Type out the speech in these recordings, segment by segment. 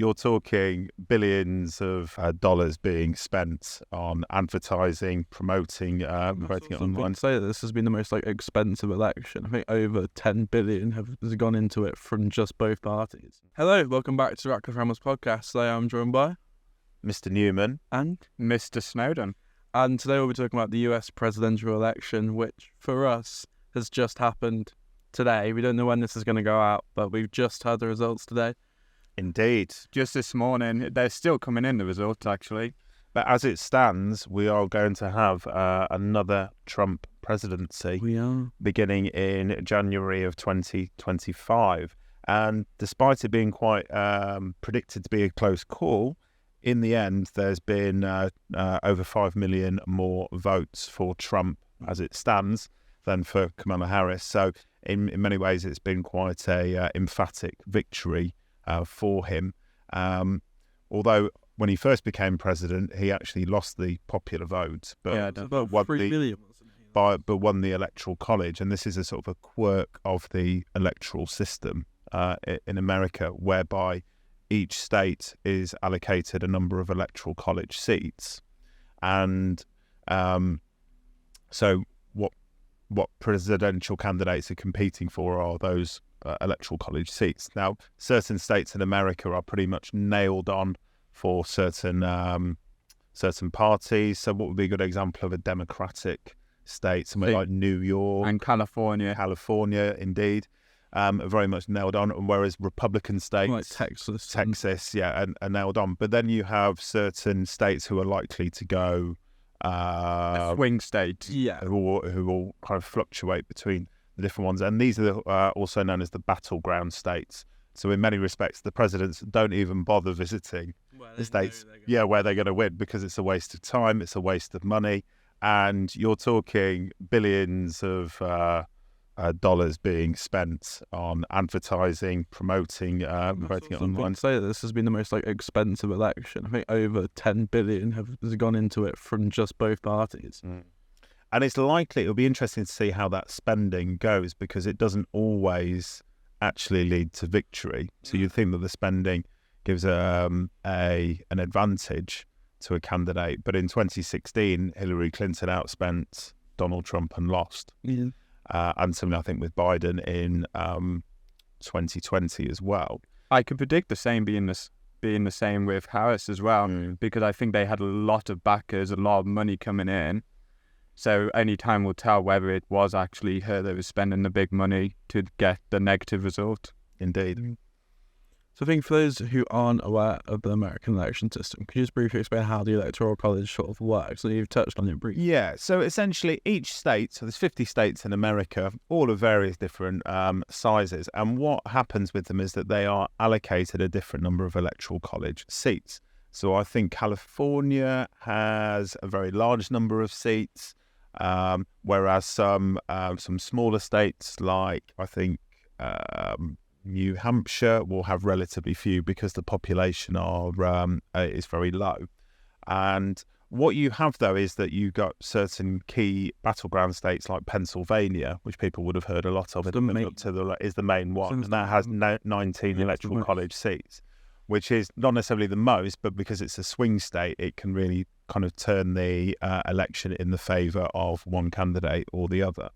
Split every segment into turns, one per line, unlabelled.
you're talking billions of dollars being spent on advertising, promoting it online.
Say that this has been the most expensive election. I think over 10 billion has gone into it from just both parties. Hello, welcome back to Ratcliffe Rambles podcast. Today I'm joined by
Mr. Newman
and
Mr. Snowden.
And today we'll be talking about the US presidential election, which for us has just happened today. We don't know when this is going to go out, but we've just had the results today.
Indeed.
Just this morning. They're still coming in, the results, actually.
But as it stands, we are going to have another Trump presidency.
We are.
Beginning in January of 2025. And despite it being quite predicted to be a close call, in the end, there's been over 5 million more votes for Trump as it stands than for Kamala Harris. So in many ways, it's been quite a emphatic victory for him. Although when he first became president, he actually lost the popular vote, but
about 3 million, wasn't he?
But won the Electoral College. And this is a sort of a quirk of the electoral system in America, whereby each state is allocated a number of Electoral College seats. And so what presidential candidates are competing for are those Electoral College seats. Now, certain states in America are pretty much nailed on for certain parties. So what would be a good example of a Democratic state? Somewhere like New York.
And California.
California, indeed. Are very much nailed on, whereas Republican states,
Like Texas,
are nailed on. But then you have certain states who are likely to go
swing states,
who will kind of fluctuate between the different ones, and these are also known as the battleground states. So in many respects, the presidents don't even bother visiting the states, where they're going to win, because it's a waste of time, it's a waste of money, and you're talking billions of dollars being spent on advertising, promoting it online.
Say that this has been the most expensive election. I think over 10 billion has gone into it from just both parties.
And it's likely, it'll be interesting to see how that spending goes, because it doesn't always actually lead to victory. So you'd think that the spending gives an advantage to a candidate, but in 2016 Hillary Clinton outspent Donald Trump and lost. And something I think with Biden in 2020 as well.
I could predict the same being the same with Harris as well, because I think they had a lot of backers, a lot of money coming in. So only time will tell whether it was actually her that was spending the big money to get the negative result.
Indeed.
So I think for those who aren't aware of the American election system, could you just briefly explain how the Electoral College sort of works? So you've touched on it briefly.
Yeah, so essentially each state, so there's 50 states in America, all of various different sizes, and what happens with them is that they are allocated a different number of Electoral College seats. So I think California has a very large number of seats, whereas some smaller states like, I think, New Hampshire will have relatively few because the population is very low. And what you have, though, is that you've got certain key battleground states like Pennsylvania, which people would have heard a lot of. Is the main one, and that has 19 Electoral College seats, which is not necessarily the most, but because it's a swing state, it can really kind of turn the election in the favour of one candidate or the other.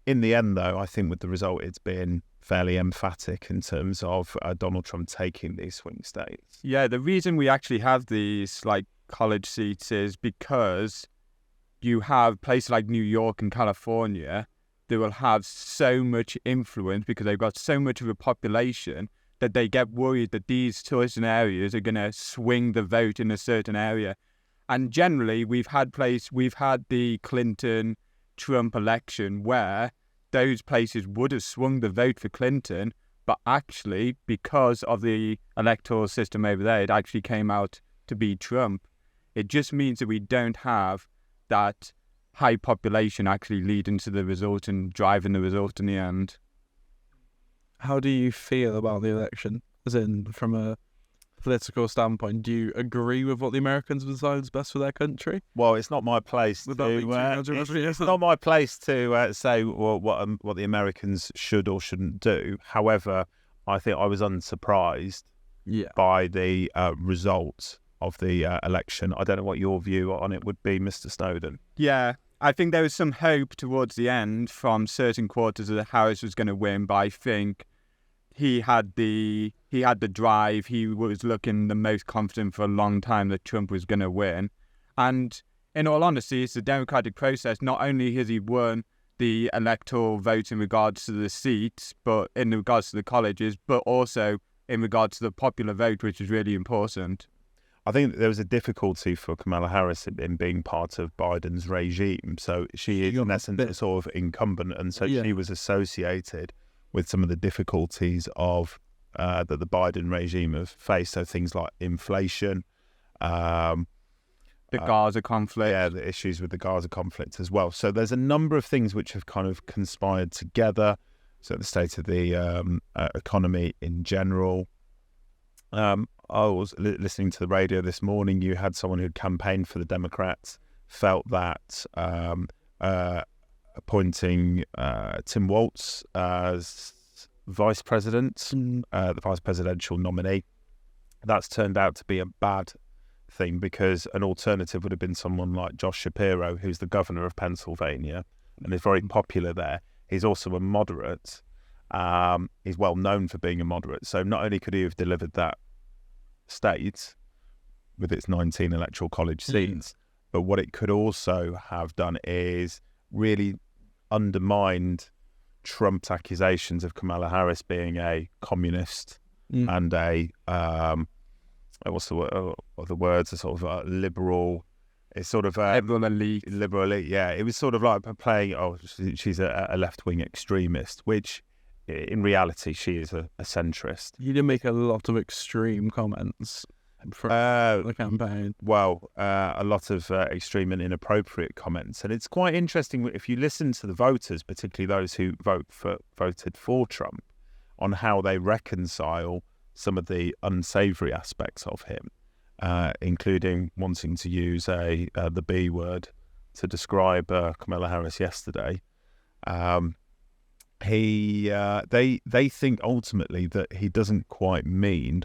In the end, though, I think with the result, it's been fairly emphatic in terms of Donald Trump taking these swing states.
Yeah, the reason we actually have these college seats is because you have places like New York and California that will have so much influence because they've got so much of a population that they get worried that these certain areas are going to swing the vote in a certain area. And generally, we've had the Clinton-Trump election where those places would have swung the vote for Clinton, but actually, because of the electoral system over there, it actually came out to be Trump. It just means that we don't have that high population actually leading to the result and driving the result in the end.
How do you feel about the election? As in, from a political standpoint, do you agree with what the Americans decide is best for their country?
Well, it's not my place to say what the Americans should or shouldn't do. However, I think I was unsurprised by the results of the election. I don't know what your view on it would be, Mr. Snowden.
Yeah, I think there was some hope towards the end from certain quarters that Harris was going to win, but I think he had the drive. He was looking the most confident for a long time that Trump was going to win. And in all honesty, it's the democratic process. Not only has he won the electoral vote in regards to the seats, but in regards to the colleges, but also in regards to the popular vote, which is really important.
I think there was a difficulty for Kamala Harris in being part of Biden's regime. So she is, in essence, a sort of incumbent. And so she was associated with some of the difficulties of that the Biden regime have faced. So things like inflation,
the Gaza conflict.
Yeah, the issues with the Gaza conflict as well. So there's a number of things which have kind of conspired together. So the state of the economy in general. I was listening to the radio this morning. You had someone who'd campaigned for the Democrats, felt that appointing Tim Walz as vice president, the vice presidential nominee, that's turned out to be a bad thing, because an alternative would have been someone like Josh Shapiro, who's the governor of Pennsylvania and is very popular there. He's also a moderate. He's well known for being a moderate. So not only could he have delivered that state with its 19 electoral college seats, but what it could also have done is really undermined Trump's accusations of Kamala Harris being a communist and a what's the word? The words are sort of liberal. It's sort of
liberal elite.
Liberal elite, yeah. It was sort of like playing. Oh, she's a left-wing extremist, which in reality she is a centrist.
He did make a lot of extreme comments for the campaign.
Well, a lot of extreme and inappropriate comments, and it's quite interesting if you listen to the voters, particularly those who voted for Trump, on how they reconcile some of the unsavoury aspects of him, including wanting to use the B word to describe Kamala Harris yesterday. They think ultimately that he doesn't quite mean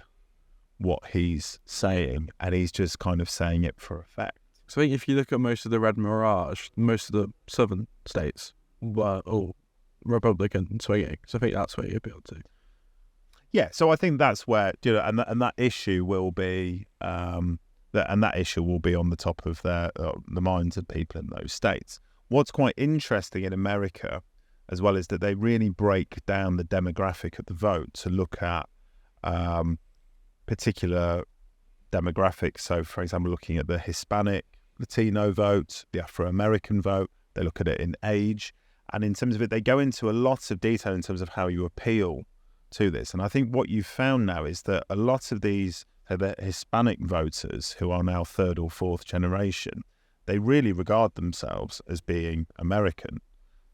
what he's saying, and he's just kind of saying it for effect.
So I think if you look at most of the Red Mirage, most of the southern states were all Republican swinging. So I think that's where you appeal to.
Yeah, so I think that's where, and that issue will be, that issue will be on the top of the minds of people in those states. What's quite interesting in America, as well, is that they really break down the demographic of the vote to look at particular demographics. So, for example, looking at the Hispanic, Latino vote, the Afro-American vote, they look at it in age, and in terms of it, they go into a lot of detail in terms of how you appeal to this. And I think what you've found now is that a lot of these the Hispanic voters, who are now third or fourth generation, they really regard themselves as being American.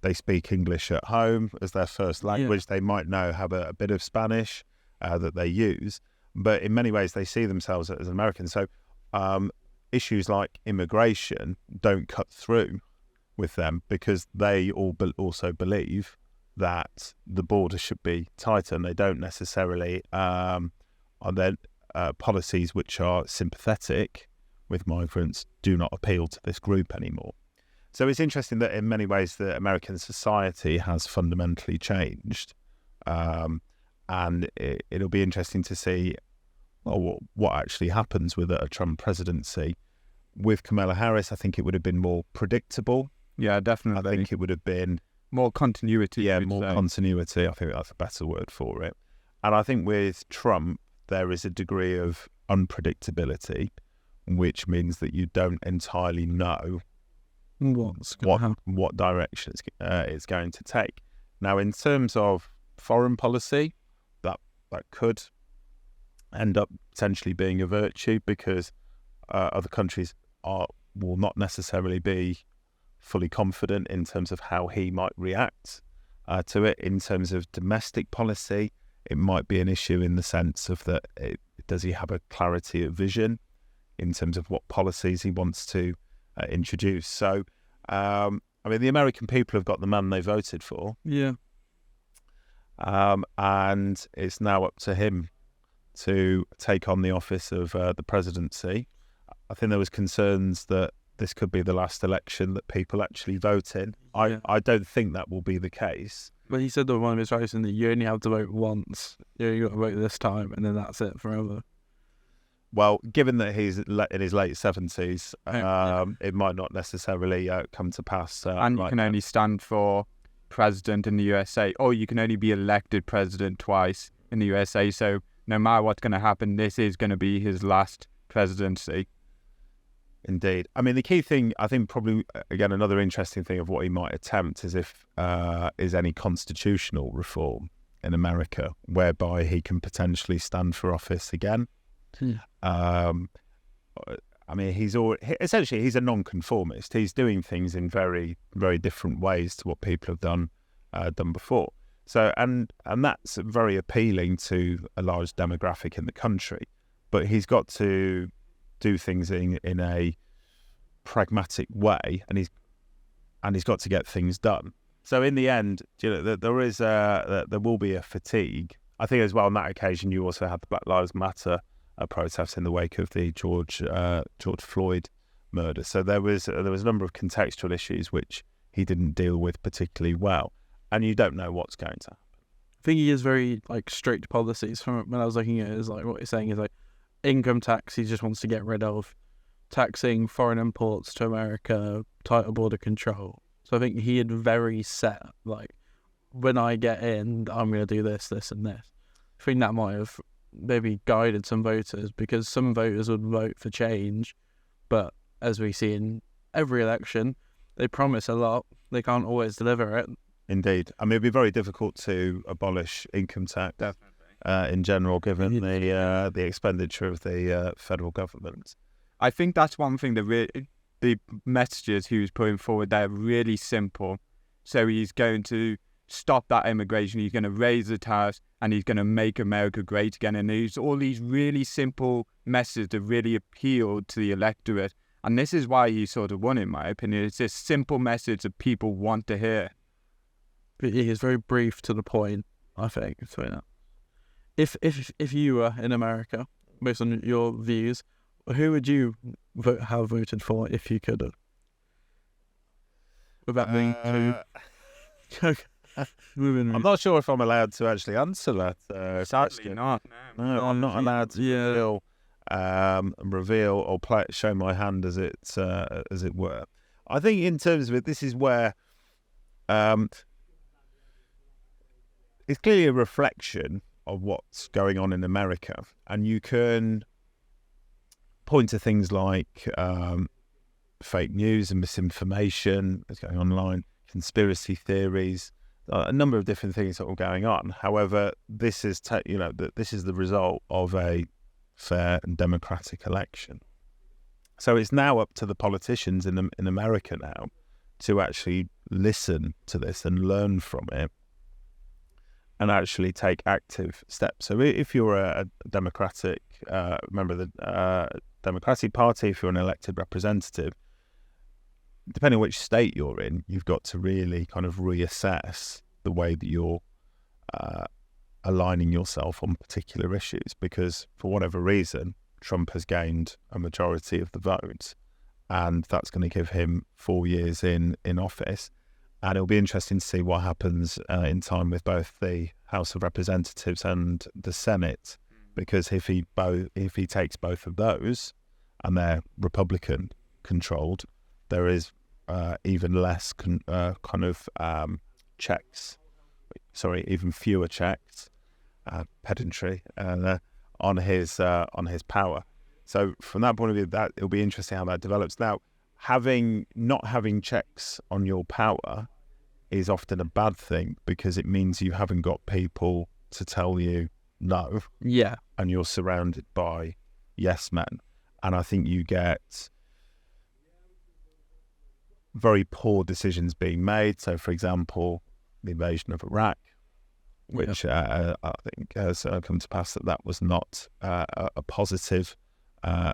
They speak English at home as their first language. Yeah. They might have a bit of Spanish that they use, but in many ways they see themselves as American. So issues like immigration don't cut through with them, because they all also believe that the border should be tighter, and they don't necessarily on their policies which are sympathetic with migrants do not appeal to this group anymore. So it's interesting that in many ways the American society has fundamentally changed, and it'll be interesting to see what actually happens with a Trump presidency. With Kamala Harris, I think it would have been more predictable.
Yeah, definitely.
I think it would have been
more continuity.
Yeah, more continuity. I think that's a better word for it. And I think with Trump, there is a degree of unpredictability, which means that you don't entirely know what direction it's going to take. Now, in terms of foreign policy, that could end up potentially being a virtue, because other countries will not necessarily be fully confident in terms of how he might react to it. In terms of domestic policy, it might be an issue in the sense of that does he have a clarity of vision in terms of what policies he wants to introduce. So, I mean, the American people have got the man they voted for.
Yeah.
And it's now up to him to take on the office of the presidency. I think there was concerns that this could be the last election that people actually vote in. I don't think that will be the case.
But he said that one of his writing that you only have to vote once. You got to vote this time, and then that's it forever.
Well, given that he's in his late 70s, it might not necessarily come to pass.
And you can only stand for president in the USA, or you can only be elected president twice in the USA. So no matter what's going to happen, this is going to be his last presidency.
Indeed. I mean, the key thing, I think probably, again, another interesting thing of what he might attempt is is any constitutional reform in America, whereby he can potentially stand for office again. I mean, he's a non-conformist. He's doing things in very, very different ways to what people have done before. So, and that's very appealing to a large demographic in the country. But he's got to do things in a pragmatic way, and he's got to get things done. So, in the end, there will be a fatigue. I think as well on that occasion, you also had the Black Lives Matter protests in the wake of the George Floyd murder. So there was a number of contextual issues which he didn't deal with particularly well, and you don't know what's going to happen.
I think he has very strict policies. From when I was looking at it, is what he's saying is income tax. He just wants to get rid of taxing foreign imports to America, tighter border control. So I think he had very set when I get in, I'm going to do this, this, and this. I think that might have maybe guided some voters, because some voters would vote for change, but as we see in every election, they promise a lot, they can't always deliver it.
Indeed. I mean, it'd be very difficult to abolish income tax in general, given the expenditure of the federal government.
I think that's one thing that the messages he was putting forward, they're really simple. So he's going to stop that immigration, he's going to raise the tariffs, and he's going to make America great again. And there's all these really simple messages that really appealed to the electorate. And this is why he sort of won, in my opinion. It's this simple message that people want to hear.
But he is very brief to the point, I think. So, if you were in America, based on your views, who would you have voted for if you could have? Without being too...
I'm not sure if I'm allowed to actually answer that.
Sadly not.
No, I'm not allowed to reveal or show my hand as it were. I think in terms of it, this is where it's clearly a reflection of what's going on in America, and you can point to things like fake news and misinformation that's going online, conspiracy theories, a number of different things that are going on. However, this is this is the result of a fair and democratic election. So it's now up to the politicians in America now to actually listen to this and learn from it, and actually take active steps. So if you're a Democratic member of the Democratic Party, if you're an elected representative, depending on which state you're in, you've got to really kind of reassess the way that you're aligning yourself on particular issues, because for whatever reason, Trump has gained a majority of the vote, and that's going to give him 4 years in office. And it'll be interesting to see what happens in time with both the House of Representatives and the Senate, because if he takes both of those and they're Republican controlled, there is even less checks. Sorry, even fewer checks, pedantry on his power. So from that point of view, that it'll be interesting how that develops. Now, not having checks on your power is often a bad thing, because it means you haven't got people to tell you no.
Yeah.
And you're surrounded by yes men. And I think you get very poor decisions being made. So, for example, the invasion of Iraq, which I think has come to pass that was not a positive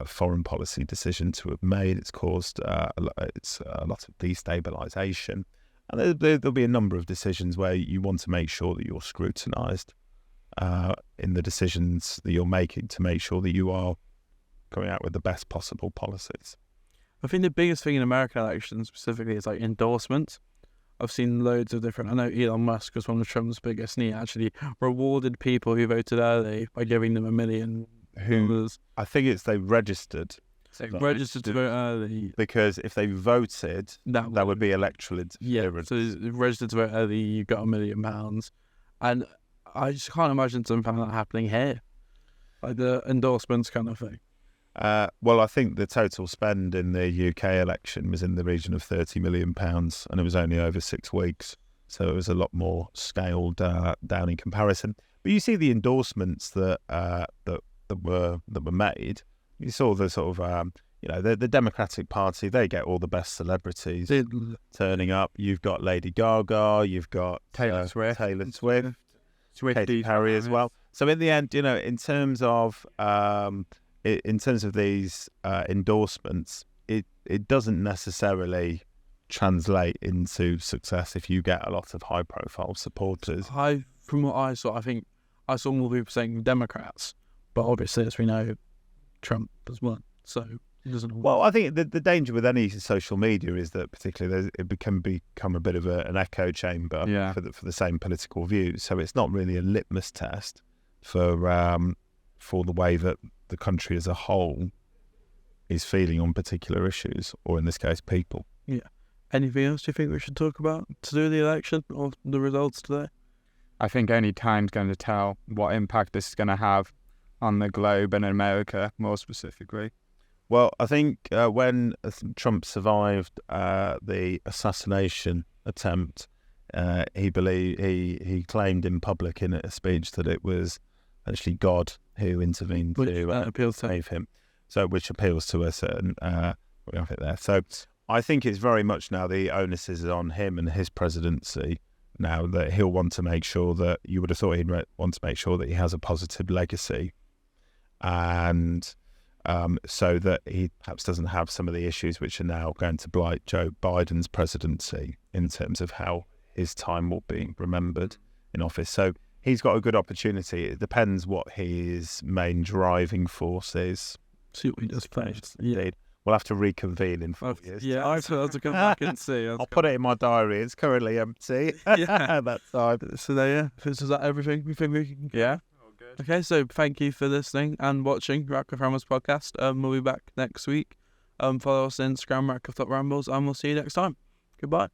foreign policy decision to have made. It's caused a lot of destabilisation. And there'll be a number of decisions where you want to make sure that you're scrutinised in the decisions that you're making to make sure that you are coming out with the best possible policies.
I think the biggest thing in American elections specifically is like endorsements. I've seen loads of different. I know Elon Musk was one of Trump's biggest, and he actually rewarded people who voted early by giving them $1 million.
I think it's they registered.
So registered to vote early.
Because if they voted, that would be electoral interference.
So registered to vote early, you got £1 million. And I just can't imagine something like that happening here. Like the endorsements kind of thing.
Well, I think the total spend in the UK election was in the region of £30 million, and it was only over 6 weeks. So it was a lot more scaled down in comparison. But you see the endorsements that were made. You saw the sort of the Democratic Party. They get all the best celebrities turning up. You've got Lady Gaga. You've got
Taylor Swift,
Katy Perry as well. So in the end, in terms of these endorsements, it doesn't necessarily translate into success if you get a lot of high-profile supporters.
From what I saw, I think I saw more people saying Democrats, but obviously, as we know, Trump has won, so it doesn't.
Well, I think the danger with any social media is that particularly it can become a bit of an echo chamber for the same political views. So it's not really a litmus test for the way that the country as a whole is feeling on particular issues, or in this case, people.
Yeah. Anything else you think we should talk about to do with the election or the results today?
I think only time's going to tell what impact this is going to have on the globe and America more specifically.
Well, I think when Trump survived the assassination attempt, he claimed in public in a speech that it was actually God who intervened to save him. So, which appeals to a certain there. So, I think it's very much now the onus is on him and his presidency. Now that he'll want to make sure that you would have thought he'd want to make sure that he has a positive legacy, and so that he perhaps doesn't have some of the issues which are now going to blight Joe Biden's presidency in terms of how his time will be remembered in office. So he's got a good opportunity. It depends what his main driving force is.
See what he does first.
Indeed. We'll have to reconvene in 4 years.
Yeah, I've had to come back and see.
I'll put it in my diary. It's currently empty.
Yeah.
That time.
So there, is that everything we think we can?
Yeah.
Okay, so thank you for listening and watching Ratcliffe Rambles podcast. We'll be back next week. Follow us on Instagram, Ratcliffe.Rambles, and we'll see you next time. Goodbye.